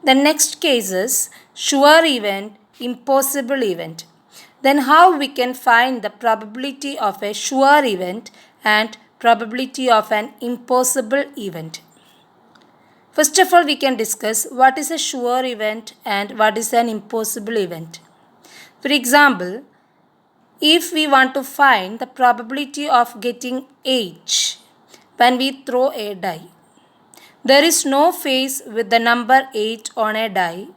The next case is sure event, impossible event. Then how we can find the probability of a sure event and probability of an impossible event. First of all, we can discuss what is a sure event and what is an impossible event. For example, if we want to find the probability of getting H when we throw a die, there is no face with the number 8 on a die,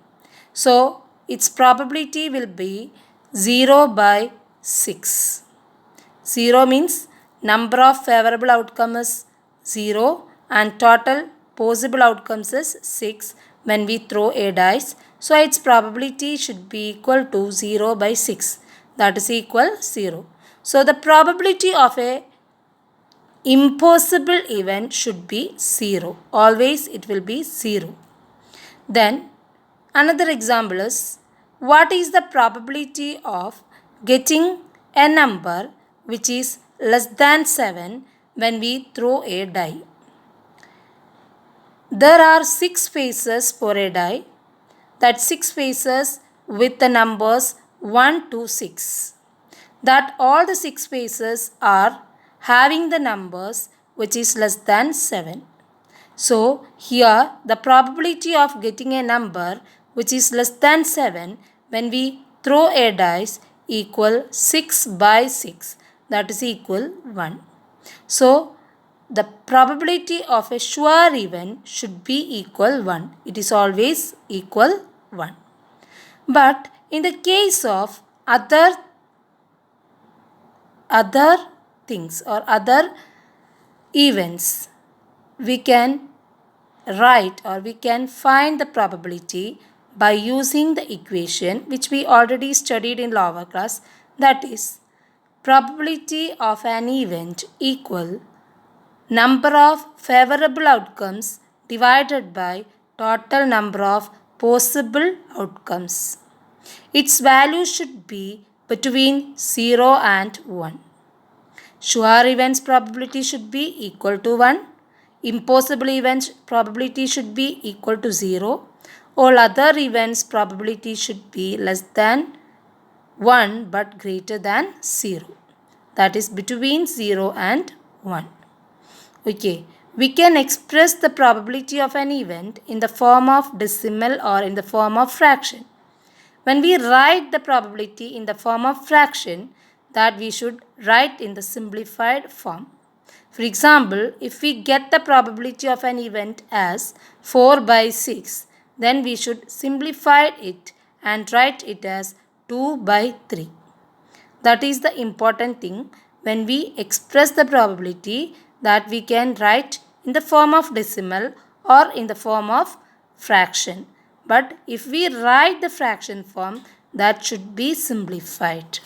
so its probability will be 0 by 6. 0 means number of favorable outcomes is 0 and total possible outcomes is 6 when we throw a dice. So its probability should be equal to 0 by 6. That is equal 0. So the probability of a impossible event should be 0. Always it will be 0. Then another example is what is the probability of getting a number which is less than 7 when we throw a die. There are 6 faces for a die. That 6 faces with the numbers 1 to 6. That all the 6 faces are having the numbers which is less than 7. So here the probability of getting a number which is less than 7 when we throw a dice equal 6 by 6, that is equal 1. So the probability of a sure event should be equal 1. It is always equal 1. But in the case of other things or other events, we can write or we can find the probability by using the equation which we already studied in lower class, that is probability of an event equal number of favorable outcomes divided by total number of possible outcomes. Its value should be between 0 and 1. Sure events probability should be equal to 1. Impossible events probability should be equal to 0. All other events probability should be less than 1 but greater than 0. That is between 0 and 1. Okay, we can express the probability of an event in the form of decimal or in the form of fraction. When we write the probability in the form of fraction, that we should write in the simplified form. For example, if we get the probability of an event as 4 by 6, then we should simplify it and write it as 2 by 3. That is the important thing when we express the probability, that we can write in the form of decimal or in the form of fraction. But if we write the fraction form, that should be simplified.